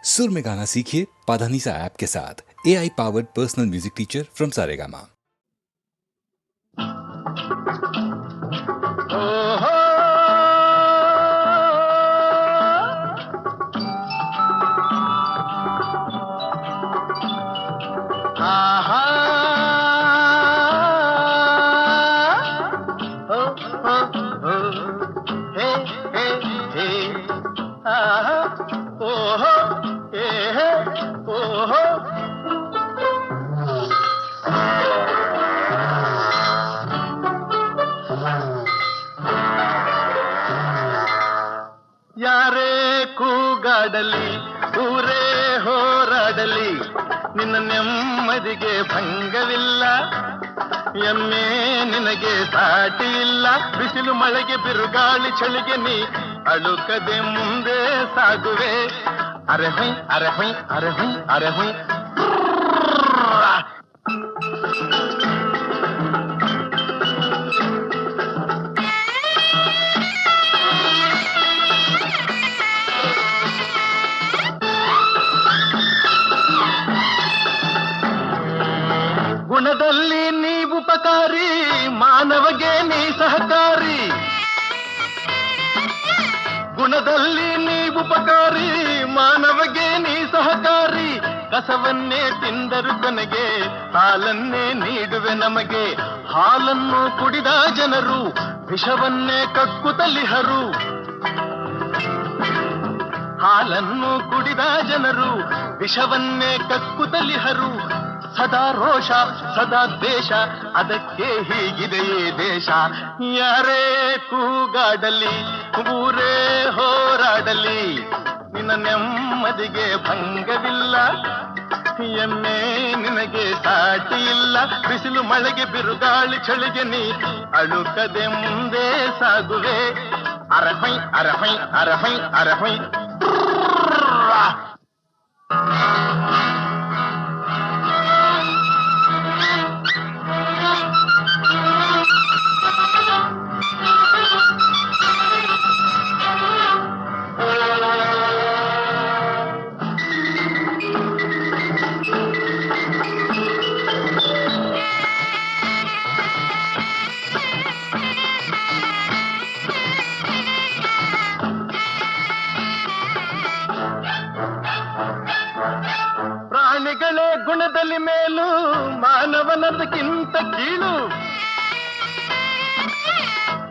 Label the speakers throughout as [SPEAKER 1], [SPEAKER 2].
[SPEAKER 1] सुर में गाना सीखिए पाधानीसा ऐप के साथ। AI powered personal music teacher from Saregama.
[SPEAKER 2] ಯಾರೇ ಕೂಗಾಡಲಿ ಊರೇ ಹೋರಾಡಲಿ ನಿನ್ನ ನೆಮ್ಮದಿಗೆ ಭಂಗವಿಲ್ಲ. ಎಮ್ಮೆ ನಿನಗೆ ಸಾಟಿ ಇಲ್ಲ. ಬಿಸಿಲು ಮಳೆಗೆ ಬಿರುಗಾಳಿ ಚಳಿಗೆ ನೀ ಅಳುಕದೆ ಮುಂದೆ ಸಾಗುವೆ. ಅರೆಹೈ ಅರೆಹೈ ಅರೆಹೈ ಅರೆಹೈ. ಗುಣದಲ್ಲಿ ನೀ ಉಪಕಾರಿ, ಮಾನವಗೆ ನೀ ಸಹಕಾರಿ. ಗುಣದಲ್ಲಿ ನೀ ಉಪಕಾರಿ, ಮಾನವಗೆ ನೀ ಸಹಕಾರಿ. ಕಸವನ್ನೇ ತಿಂದರು ಕೊನೆಗೆ ಹಾಲನ್ನೇ ನೀಡುವೆ ನಮಗೆ. ಹಾಲನ್ನು ಕುಡಿದ ಜನರು ವಿಷವನ್ನೇ ಕಕ್ಕುತ್ತಲಿಹರು. ಹಾಲನ್ನು ಕುಡಿದ ಜನರು ವಿಷವನ್ನೇ ಕಕ್ಕುತ್ತಲಿಹರು. ಸದಾ ರೋಷ ಸದಾ ದ್ವೇಷ, ಅದಕ್ಕೆ ಹೀಗಿದೆಯೇ ದೇಶ. ಯಾರೇ ಕೂಗಾಡಲಿ ಊರೇ ಹೋರಾಡಲಿ ನಿನ್ನ ನೆಮ್ಮದಿಗೆ ಭಂಗವಿಲ್ಲ. ಎಮ್ಮೆ ನಿನಗೆ ಸಾಟಿ ಇಲ್ಲ. ಬಿಸಿಲು ಮಳೆಗೆ ಬಿರುಗಾಳಿ ಚಳಿಗೆ ನೀ ಅಳುಕದೆ ಮುಂದೆ ಸಾಗುವೆ. ಅರಹೈ ಅರಹೈ ಅರಹೈ ಅರಹೈ. ಪ್ರಾಣಿಗಳೇ ಗುಣದಲ್ಲಿ ಮೇಲು, ಮಾನವನದಕ್ಕಿಂತ ಕೀಳು.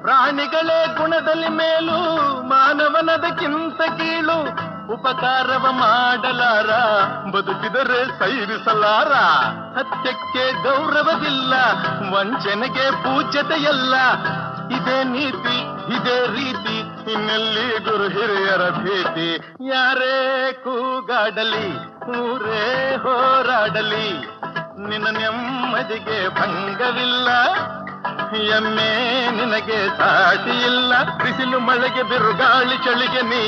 [SPEAKER 2] ಪ್ರಾಣಿಗಳೇ ಗುಣದಲ್ಲಿ ಮೇಲು, ಮಾನವನದಕ್ಕಿಂತ ಕೀಳು. ಉಪಕಾರವ ಮಾಡಲಾರ, ಬದುಕಿದರೆ ಸೈರಿಸಲಾರ. ಸತ್ಯಕ್ಕೆ ಗೌರವವಿಲ್ಲ, ವಂಚನೆಗೆ ಪೂಜ್ಯತೆಯಲ್ಲ. ಇದೇ ನೀತಿ ಇದೇ ರೀತಿ, ಇನ್ನೆಲ್ಲಿ ಗುರು ಹಿರಿಯರ ಭೀತಿ. ಯಾರೇ ಕೂಗಾಡಲಿ ಊರೇ ಹೋರಾಡಲಿ ನಿನ್ನ ನೆಮ್ಮದಿಗೆ ಭಂಗವಿಲ್ಲ. ಎಮ್ಮೆ ನಿನಗೆ ಸಾಟಿ ಇಲ್ಲ. ಬಿಸಿಲು ಮಳೆಗೆ ಬಿರುಗಾಳಿ ಚಳಿಗೆ ನೀ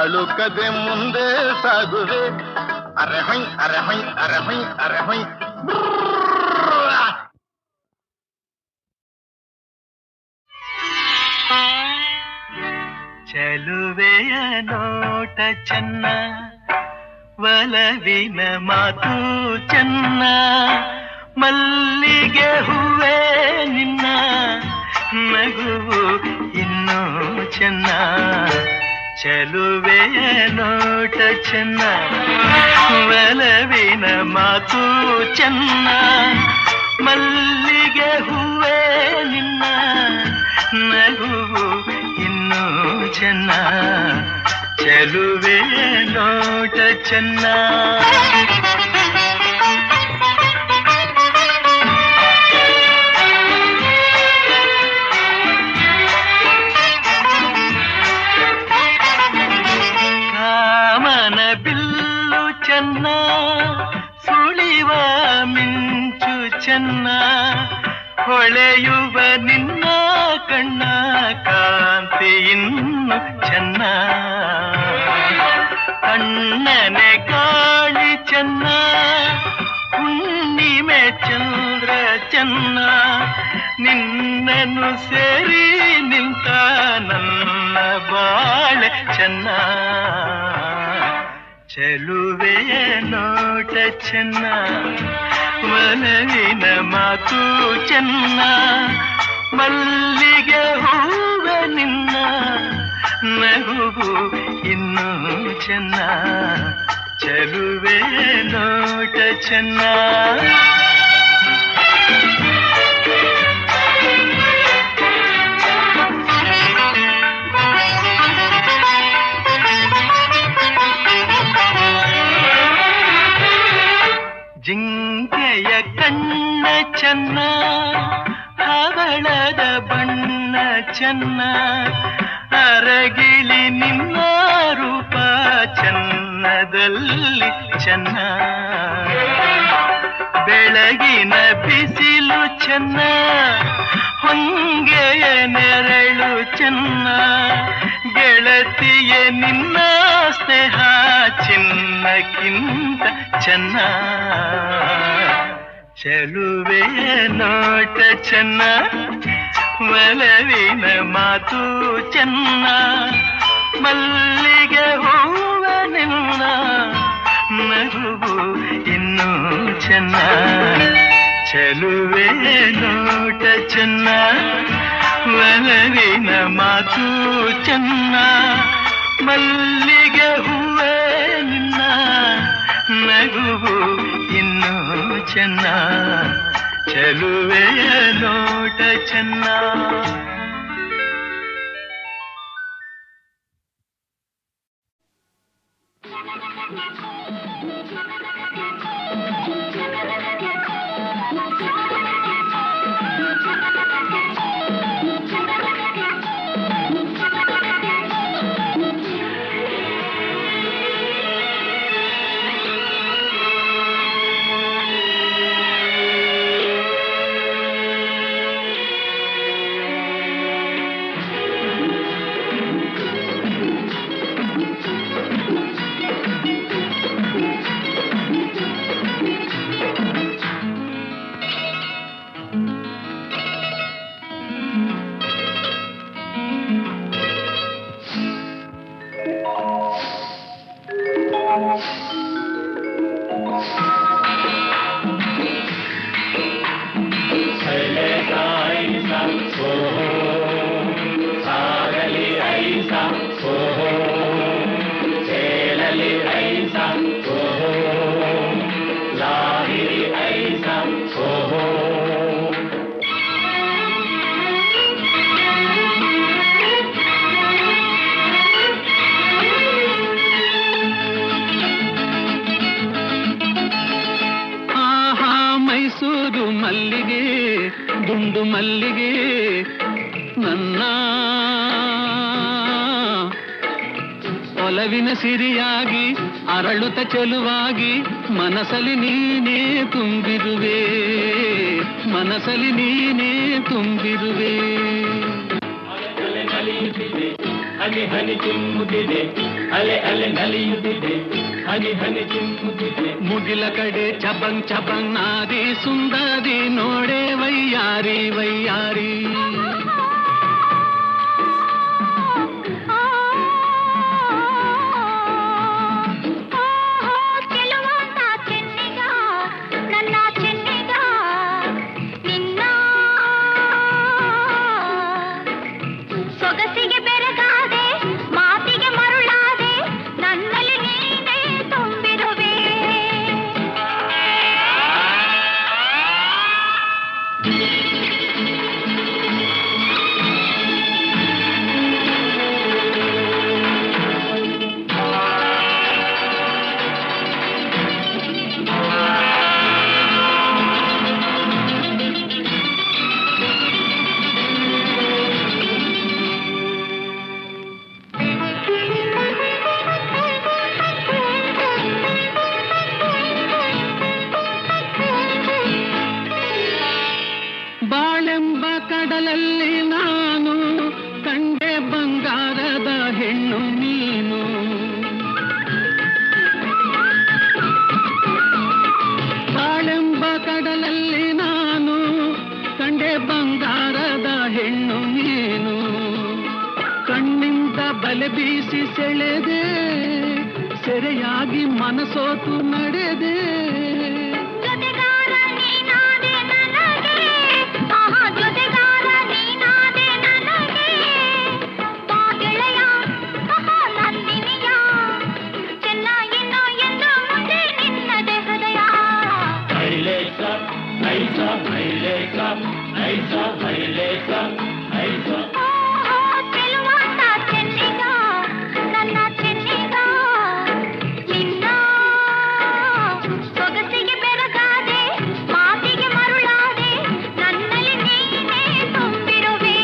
[SPEAKER 2] ಅಳುಕದೆ ಮುಂದೆ ಸಾಗುವೆ. ಅರೆಹೈ ಅರೆಹೈ ಅರೆಹೈ ಅರೆಹೈ.
[SPEAKER 3] ಚೆಲುವೆಯ ನೋಟ ಚೆನ್ನ, ಒಲವಿನ ಮಾತು ಚೆನ್ನ. ಮಲ್ಲಿಗೆ ಹೂವೇ ನಿನ್ನ ನಗುವು ಇನ್ನೂ ಚೆನ್ನ. ಚೆಲುವೆಯ ನೋಟ ಚೆನ್ನ, ಒಲವಿನ ಮಾತು ಚೆನ್ನ. ಮಲ್ಲಿಗೆ ಹೂವೇ ನಿನ್ನ ನಗುವು ಇನ್ನೂ ಚೆನ್ನ. ಚೆಲುವೆಯ ನೋಟ ಚೆನ್ನ. ಕಾಮನ ಬಿಲ್ಲು ಚೆನ್ನ, ಸುಳಿವ ಮಿಂಚು ಚೆನ್ನ. ಹೊಳೆಯುವ ನಿನ್ನ ಕಣ್ಣ ಕಾಂತಿ ಇನ್ನು ಚೆನ್ನ. ಕಣ್ಣನೆ ಕಾಳಿ ಚೆನ್ನ, ಹುಣ್ಣಿಮೆ ಚಂದ್ರ ಚೆನ್ನ. ನಿನ್ನನ್ನು ಸೇರಿ ನಿಂತ ನನ್ನ ಬಾಳೆ ಚೆನ್ನ. ಚೆಲುವೆಯ ನೋಟ ಚೆನ್ನ, ಒಲವಿನ ಮಾತು ಚೆನ್ನ, ಮಲ್ಲಿಗೆ ಹೂವ ನಿನ್ನ ನಗುವು ಇನ್ನೂ ಚೆನ್ನ, ಚೆಲುವೆಯ ನೋಟ ಚೆನ್ನ. ಜಿಂಕೆಯ ಕಣ್ಣ ಚೆನ್ನ, ಹವಳದ ಬಣ್ಣ ಚೆನ್ನ, ಅರಗಿಳಿ ನಿನ್ನ ರೂಪ ಚೆನ್ನದಲ್ಲಿ ಚೆನ್ನ, ಬೆಳಗಿನ ಬಿಸಿಲು ಚೆನ್ನ, ಹೊಂಗೆಯ ನೆರಳು ಚೆನ್ನ, ಗೆಳತಿಯ ನಿನ್ನ ಸ್ನೇಹ ಚಿನ್ನಕ್ಕಿಂತ ಚೆನ್ನ, ಚೆಲುವೆಯ ನೋಟ ಚೆನ್ನ, ಒಲವಿನ ಮಾತು ಚೆನ್ನ, ಮಲ್ಲಿಗೆ ಹೂವ ನಿನ್ನ ನಗುವು ಇನ್ನೂ ಚೆನ್ನ, ಚೆಲುವೆಯ ನೋಟ ಚೆನ್ನ, ಒಲವಿನ ಮಾತು ಚೆನ್ನ, ಮಲ್ಲಿಗೆ ಹೂವೇ ನಿನ್ನ ನಗುವು ಇನ್ನೂ ಚೆನ್ನ, ಚೆಲುವೆಯ ನೋಟ ಚೆನ್ನ.
[SPEAKER 4] ಮಲ್ಲಿಗೆ ದುಂಡು ಮಲ್ಲಿಗೆ ನನ್ನ ಒಲವಿನ ಸಿರಿಯಾಗಿ ಅರಳುತ್ತ ಚೆಲುವಾಗಿ ಮನಸಲಿ ನೀನೇ ತುಂಬಿರುವೆ, ಮನಸಲಿ ನೀನೇ ತುಂಬಿರುವೆ.
[SPEAKER 5] ಅಲೆ ನಲಿಯುತ್ತಿದೆ, ಹನಿ ಹನಿ ಚಿಮ್ಮುತ್ತಿದೆ, ಅಲೆ ಅಲೆ ನಲಿಯುತ್ತಿದೆ, ಹನಿ ಹನಿ ಚಿಮ್ಮುತ್ತಿದೆ.
[SPEAKER 4] ಮುಗಿಲ ಕಡೆ ಚಬಂಗ್ ಚಬಂಗ್ ನಾದಿ ಸುಂದರಿ ನೋಡೆ ವೈಯಾರಿ ವೈಯಾರಿ. ಸೆರೆಯಾಗಿ ಮನಸೋತು ನಡೆದೆ.
[SPEAKER 6] ಜೊತೆಗಾರ ನೀನಾದೆ ನನಗೆ, ಆಹಾ ಜೊತೆಗಾರ ನೀನಾದೆ ನನಗೆ, ಬಾ ಗೆಳೆಯ ಆಹಾ ನಂದಿನಿಯ, ಚೆನ್ನ ಇನ್ನೋ ಎಂದು ಮುಂದೆ ನಿನ್ನದೆ ಹೃದಯ.
[SPEAKER 5] ಹೈಲೇಸ ಐಸ ಹೈಲೇಸ ಐಸ ಹೈಲೇಸ ಐಸ.
[SPEAKER 6] ಓಹೋ ಚೆಲುವಾಟ ಚೆನ್ನಿಗ, ನನ್ನ ಚೆನ್ನಿಗ, ನಿನ್ನ ಸೊಗಸಿಗೆ ಬೆರಗಾದೆ, ಮಾತಿಗೆ ಮರುಳಾದೆ, ನನ್ನಲ್ಲಿ ನೀನೇ ತುಂಬಿರುವೆ.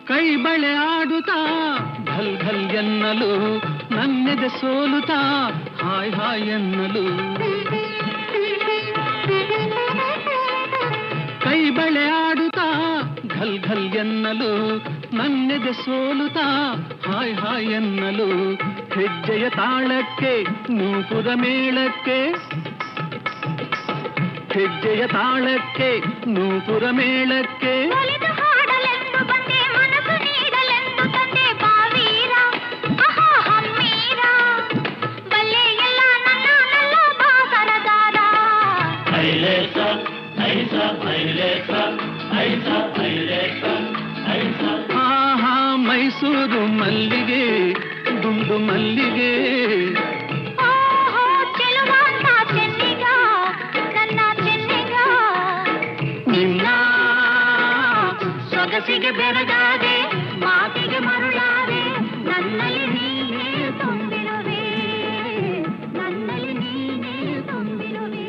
[SPEAKER 4] ಕೈ ಬಳೆ ಆಡುತ್ತಾ ಘಲ್ ಘಲ್ ಎನ್ನಲು, ನನ್ನೆದೆ ಸೋಲುತ್ತಾ ಹಾಯ್ ಹಾಯ್ ಎನ್ನಲು. ಕೈ ಬಳೆ ಆಡುತ್ತಾ ಘಲ್ ಘಲ್ ಎನ್ನಲು, ನನ್ನೆದೆ ಸೋಲುತ್ತಾ ಹಾಯ್ ಹಾಯ್ ಎನ್ನಲು. ಹೆಜ್ಜೆಯ ತಾಳಕ್ಕೆ ನೂಪುರ ಮೇಳಕ್ಕೆ, ಹೆಜ್ಜೆಯ ತಾಳಕ್ಕೆ ನೂಪುರ ಮೇಳಕ್ಕೆ,
[SPEAKER 6] ಒಲಿದು ಹಾಡಲೆಂದು ಬಂದೆ, ಮನಸ್ಸು ನೀಡಲೆಂದು ತಂದೆ, ಬಾವೀರ ಆಹಾ ಹಮ್ಮೀರ, ಬಲ್ಲೆ ಎಲ್ಲ ನನ್ನ ಬಾಸರದಾರ.
[SPEAKER 5] ಹೈಲೇಸ ಐಸ ಹೈಲೇಸ ಐಸ ಹೈಲೇಸ ಐಸ.
[SPEAKER 4] ಆಹಾ ಮೈಸೂರು ಮಲ್ಲಿಗೆ ದುಂಡು ಮಲ್ಲಿಗೆ,
[SPEAKER 6] ಓಹೋ ಚೆಲುವಾಟ ಚೆನ್ನಿಗ, ನನ್ನ ಚೆನ್ನಿಗ,
[SPEAKER 4] ನಿನ್ನ
[SPEAKER 6] ಸೊಗಸಿಗೆ ಬೆರಗಾದೆ, ಮಾತಿಗೆ ಮರುಳಾದೆ, ನನ್ನಲ್ಲಿ ನೀನೇ ತುಂಬಿರುವೆ, ನನ್ನಲ್ಲಿ ನೀನೇ ತುಂಬಿರುವೆ.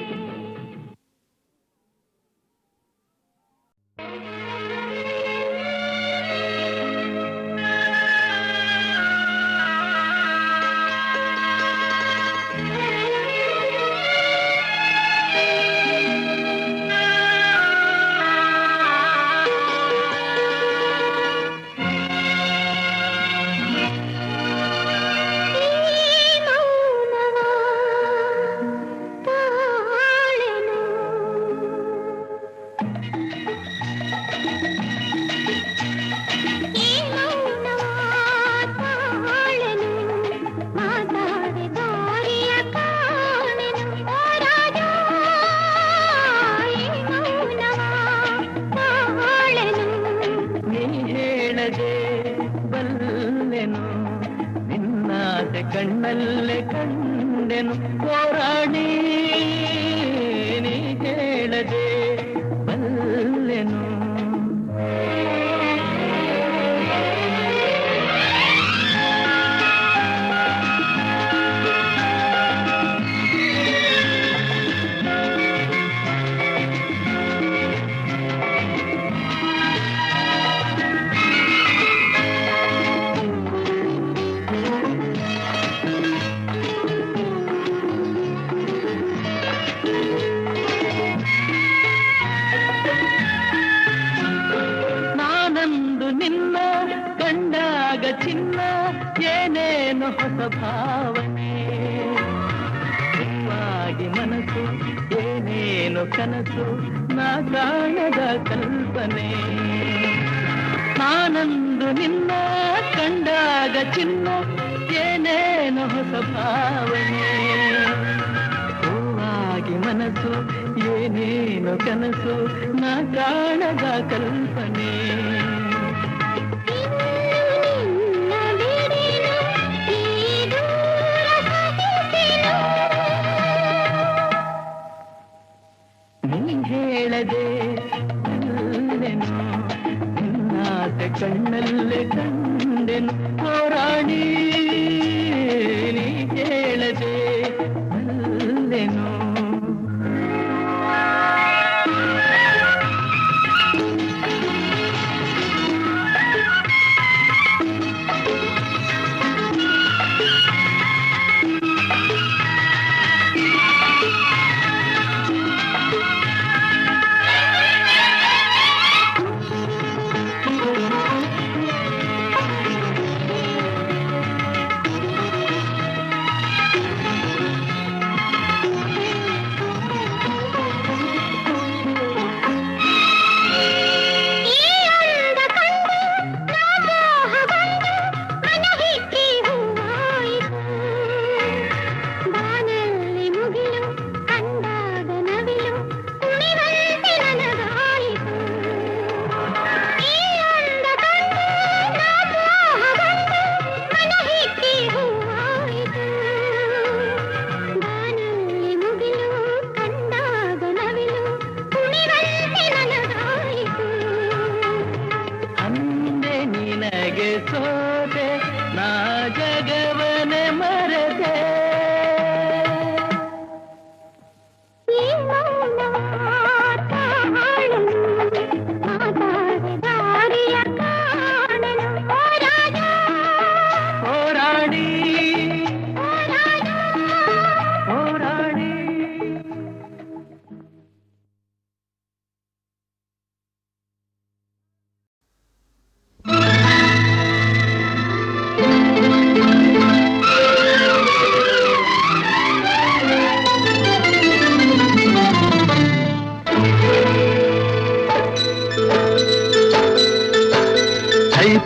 [SPEAKER 4] ಕಣ್ಣಲ್ಲೇ ಕಂಡೆನು ಹೋರಾಡಿ, ನೀ ಹೇಳದೆ ಬಲ್ಲೆನು. ಚಿನ್ನ ಏನೇನು ಹೊಸ ಭಾವನೆ, ಹೂವಾಗಿ ಮನಸ್ಸು ಏನೇನು ಕನಸು, ನಾ ಕಾಣದ ಕಲ್ಪನೆ. ನಾನಂದು ನಿನ್ನ ಕಂಡಾಗ ಚಿನ್ನ ಏನೇನು ಹೊಸ ಭಾವನೆ, ಹೂವಾಗಿ ಮನಸ್ಸು ಏನೇನು ಕನಸು, ನಾ ಕಾಣದ ಕಲ್ಪನೆ. ಹೇಳದೆ ಬಲ್ಲೆನು, ನಿನ್ನಾಸೆ ಕಣ್ಣಲ್ಲೇ ಕಂಡೆನು ಹೋರಾಡಿ, ನೀ ಹೇಳದೆ ಬಲ್ಲೆನು.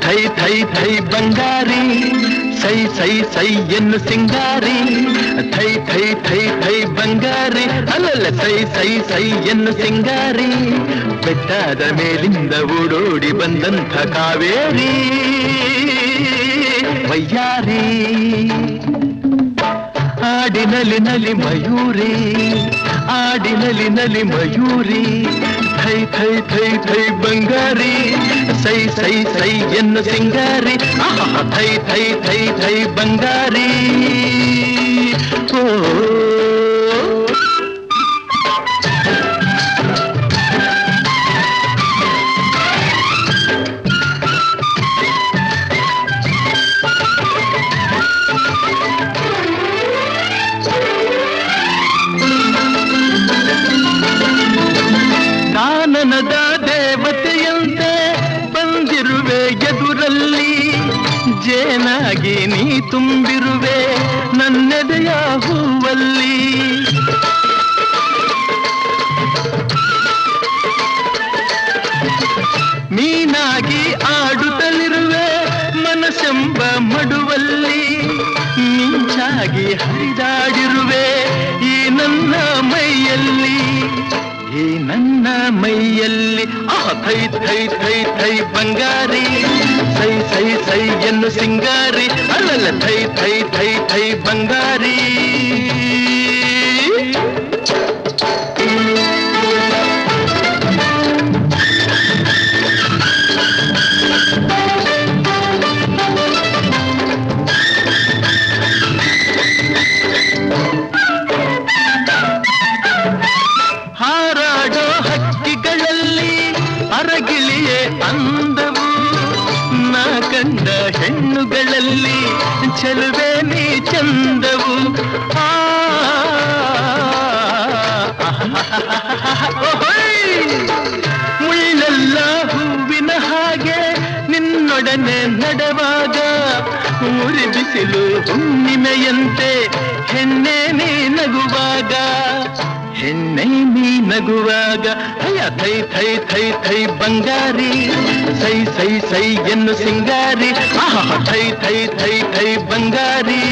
[SPEAKER 2] ಥೈ ಥೈ ಥೈ ಬಂಗಾರಿ ಸೈ ಸೈ ಸೈ ಎನ್ನು ಸಿಂಗಾರಿ ಥೈ ಥೈ ಥೈ ಥೈ ಬಂಗಾರಿ ಅಲ್ಲಲ್ಲ ಸೈ ಸೈ ಸೈ ಎನ್ನು ಸಿಂಗಾರಿ ಬೆಟ್ಟದ ಮೇಲಿಂದ ಓಡೋಡಿ ಬಂದಂಥ ಕಾವೇರಿ ವಯ್ಯಾರಿ ಆಡಿನಲಿ ನಲಿ ಮಯೂರಿ ಆಡಿನಲಿ ನಲಿ ಮಯೂರಿ ಥೈ ಥೈ ಥೈ ಥೈ ಬಂಗಾರಿ ಸೈ ಸೈ ಸೈ ಎನ್ನು ಸಿಂಗಾರಿ ಥೈ ಥೈ ಥೈ ಥೈ ಬಂಗಾರಿ ಓ ಕಾನನದ ದೇವತೆಯಂತೆ ಬಂದಿರುವೆ ಎದುರಲ್ಲಿ ಜೇನಾಗಿ ನೀ ತುಂಬಿರುವೆ ನನ್ನೆದೆಯ ಹೂವಲ್ಲಿ ಮೀನಾಗಿ ಆಡುತ್ತಲಿರುವೆ ಮನಸ್ಸೆಂಬ ಮಡುವಲ್ಲಿ ಮಿಂಚಾಗಿ ಹರಿದಾಡಿರುವೆ ಈ ನನ್ನ ಮೈಯಲ್ಲಿ ಈ ನನ್ನ ಮೈಯಲ್ಲಿ ಥೈ ಥೈ ಥೈ ಥೈ ಬಂಗಾರಿ ಸೈ ಸೈ ಸೈ ಎನ್ನು ಸಿಂಗಾರಿ ಅಲ್ಲಲ್ಲ ಥೈ ಥೈ ಥೈ ಥೈ ಬಂಗಾರಿ ಹಾರಾಡೋ ಹಕ್ಕಿಗಳಲ್ಲಿ ಅರಗಿಳಿಯೇ ಅಂದವು ನಾ ಕಂಡ ಹೆಣ್ಣುಗಳಲ್ಲಿ ಚೆಲುವೆ ನೀ ಚಂದವು ಮುಳ್ಳೆಲ್ಲ ಹೂವಿನ ಹಾಗೆ ನಿನ್ನೊಡನೆ ನಡೆವಾಗ ಊರಿ ಬಿಸಿಲು ಹುಣ್ಣಿಮೆಯಂತೆ ಹೆಣ್ಣೆ ನೀ ನಗುವಾಗ ಹೆಣ್ಣೆ ನೀ ನಗುವಾಗ ಅಯ್ಯ ಥೈ ಥೈ ಥೈ ಥೈ ಬಂಗಾರಿ ಸೈ ಸೈ ಸೈ ಎನ್ನು ಸಿಂಗಾರಿ ಥೈ ಥೈ ಥೈ ಥೈ ಬಂಗಾರಿ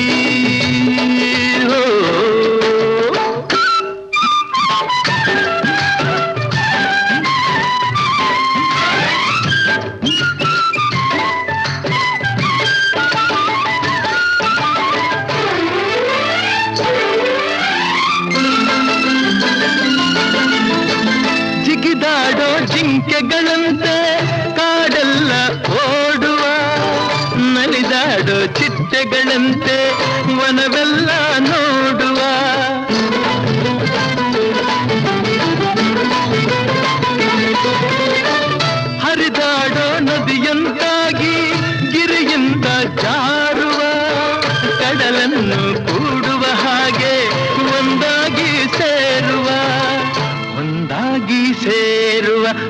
[SPEAKER 2] ಜಿಗಿದಾಡೋ ಜಿಂಕೆಗಳಂತೆ ಕಾಡೆಲ್ಲ ಓಡುವ ನಲಿದಾಡೋ ಚಿಟ್ಟೆಗಳಂತೆ ವನವೆಲ್ಲ ನೋಡುವ ಹರಿದಾಡೋ ನದಿಯಂತಾಗಿ ಗಿರಿಯಿಂದ ಜಾರುವ ಕಡಲನ್ನು ಕೂಡುವ ಹಾಗೆ ಒಂದಾಗಿ ಸೇರುವ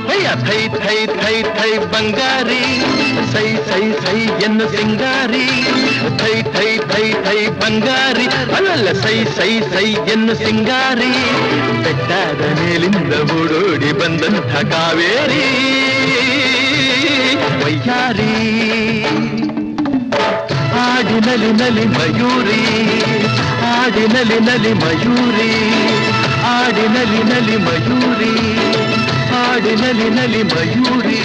[SPEAKER 2] ಭಯ ಥೈ ಥೈ ಥೈ ಥೈ ಬಂಗಾರಿ ಸೈ ಸೈ ಸೈ ಎನ್ನು ಸಿಂಗಾರಿ ಥೈ ಥೈ ಥೈ ಥೈ ಬಂಗಾರಿ ಅಲ್ಲಲ್ಲ ಸೈ ಸೈ ಸೈ ಎನ್ನು ಸಿಂಗಾರಿ ಬೆಟ್ಟದ ಮೇಲಿಂದ ಓಡೋಡಿ ಬಂದಂಥ ಕಾವೇರಿ ವಯ್ಯಾರಿ ಆಡಿನಲಿ ನಲಿ ಮಯೂರಿ ಆಡಿನಲಿ ನಲಿ ಮಯೂರಿ ಆಡಿನಲಿ ನಲಿ ಮಯೂರಿ ಆಡಿನಲಿ ನಲಿ ಮಯೂರಿ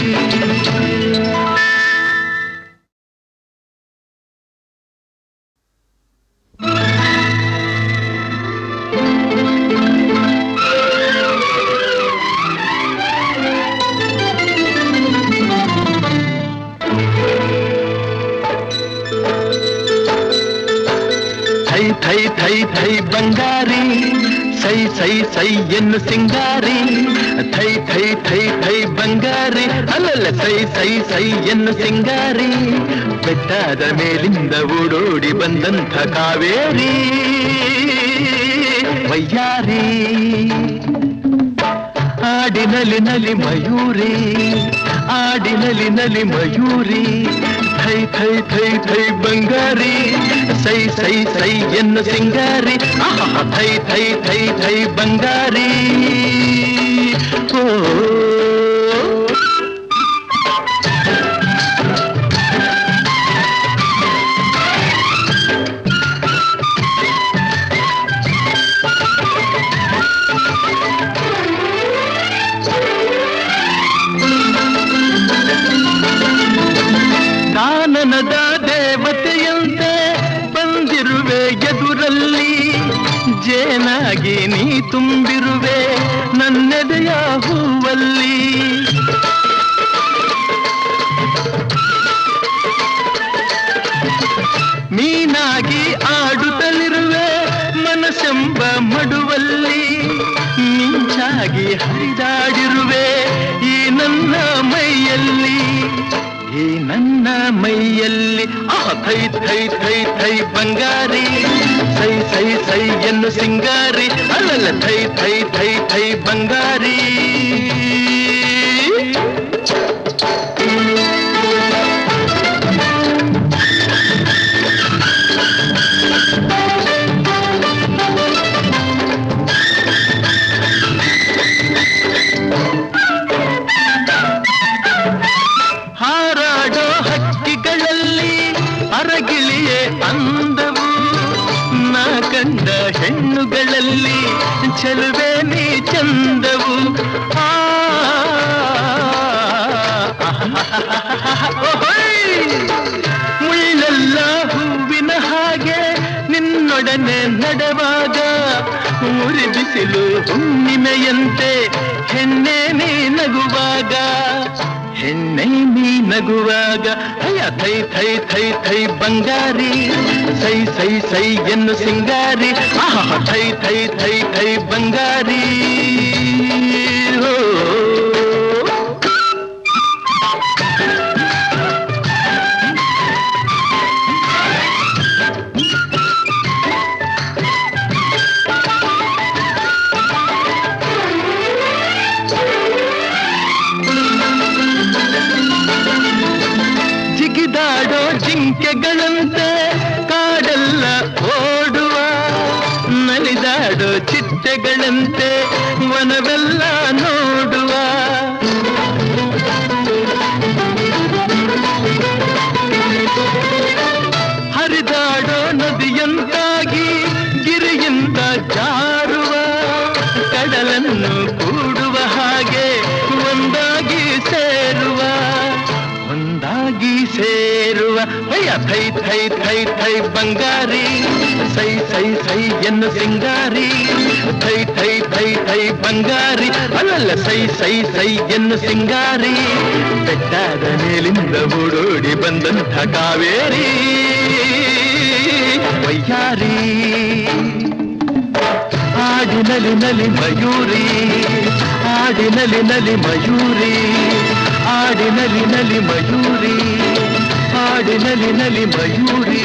[SPEAKER 2] ಥೈ ಥೈ ಥೈ ಬಂಗಾರಿ ಸೈ ಸೈ ಸೈ ಎನ್ನು ಸಿಂಗಾರಿ ಥೈ ಥೈ ಥೈ ಥೈ ಬಂಗಾರಿ ಅಲ್ಲಲ್ಲ ಸೈ ಸೈ ಸೈ ಎನ್ನು ಸಿಂಗಾರಿ ಬೆಟ್ಟದ ಮೇಲಿಂದ ಓಡೋಡಿ ಬಂದಂಥ ಕಾವೇರಿ ವಯ್ಯಾರಿ ಆಡಿನಲಿ ನಲಿ ಮಯೂರಿ ಆಡಿನಲಿ ನಲಿ ಮಯೂರಿ ಥೈ ಥೈ ಥೈ ಥೈ ಬಂಗಾರಿ ಸೈ ಸೈ ಸೈ ಎನ್ನು ಸಿಂಗಾರಿ ಥೈ ಥೈ ಥೈ ಥೈ ಬಂಗಾರಿ ಓ ತುಂಬಿರುವೆ ನನ್ನೆದೆಯ ಹೂವಲ್ಲಿ. ಮೀನಾಗಿ ಆಡುತ್ತಲಿರುವೆ ಮನಸ್ಸೆಂಬ ಮಡುವಲ್ಲಿ. ಮಿಂಚಾಗಿ ಹರಿದಾಡಿರುವೆ ಈ ನನ್ನ ಮೈಯಲ್ಲಿ, ಈ ನನ್ನ ಮೈಯಲ್ಲಿ. ಥೈ ಥೈ ಥೈ ಥೈ ಬಂಗಾರಿ, ಸೈ ಸೈ ಸೈ ಎನ್ನು ಸಿಂಗಾರಿ. ಅಲ್ಲಲ್ಲ ಥೈ ಥೈ ಥೈ ಥೈ ಬಂಗಾರಿ. ಹಾರಾಡೋ ಹಕ್ಕಿಗಳಲ್ಲಿ ಅರಗಿಳಿಯೇ ಅಂದವು, ನಾ ಕಂಡ ಹೆಣ್ಣುಗಳಲ್ಲಿ ಚೆಲುವೆ ನೀ ಚಂದವು. ಮುಳ್ಳೆಲ್ಲ ಹೂವಿನ ಹಾಗೆ ನಿನ್ನೊಡನೆ ನಡೆವಾಗ, ಉರಿ ಬಿಸಿಲು ಹುಣ್ಣಿಮೆಯಂತೆ ಹೆಣ್ಣೆ ನೀ ನಗುವಾಗ, ಹೆಣ್ಣೆ ನೀ ನಗುವಾಗ. ಅಯ್ಯ ಥೈ ಥೈ ಥೈ ಥೈ ಬಂಗಾರಿ, ಸೈ ಸೈ ಸೈ ಎನ್ನು ಸಿಂಗಾರಿ. ಥೈ ಥೈ ಥೈ ಥೈ ಬಂಗಾರಿ. ಜಿಗಿದಾಡೋ ಜಿಂಕೆಗಳಂತೆ ಕಾಡೆಲ್ಲ ಓಡುವ, ನಲಿದಾಡೋ ಚಿಟ್ಟೆಗಳಂತೆ ವನವೆಲ್ಲ ನೋಡುವ. ಹರಿದಾಡೋ ನದಿಯಂತಾಗಿ ಗಿರಿಯಿಂದ ಜಾರುವ, ಕಡಲನ್ನು ಕೂಡುವ ಹಾಗೆ ಒಂದಾಗಿ ಸೇರುವ, ಒಂದಾಗಿ ಸೇರುವ. ಅಯ್ಯ ಥೈ ಥೈ ಥೈ ಥೈ ಬಂಗಾರಿ, ಸೈ ಸೈ ಸೈ ಎನ್ನು ಸಿಂಗಾರಿ. ಥೈ ಥೈ ಥೈ ಥೈ ಬಂಗಾರಿ, ಅಲ್ಲಲ್ಲ ಸೈ ಸೈ ಸೈ ಎನ್ನು ಸಿಂಗಾರಿ. ಬೆಟ್ಟದ ಮೇಲಿಂದ ಓಡೋಡಿ ಬಂದಂಥ ಕಾವೇರಿ ವಯ್ಯಾರಿ. ಆಡಿನಲಿ ನಲಿ ಮಯೂರಿ, ಆಡಿನಲಿ ನಲಿ ಮಯೂರಿ, ಆಡಿನಲಿ ನಲಿ ಮಯೂರಿ, ಆಡಿನಲಿ ನಲಿ ಮಯೂರಿ.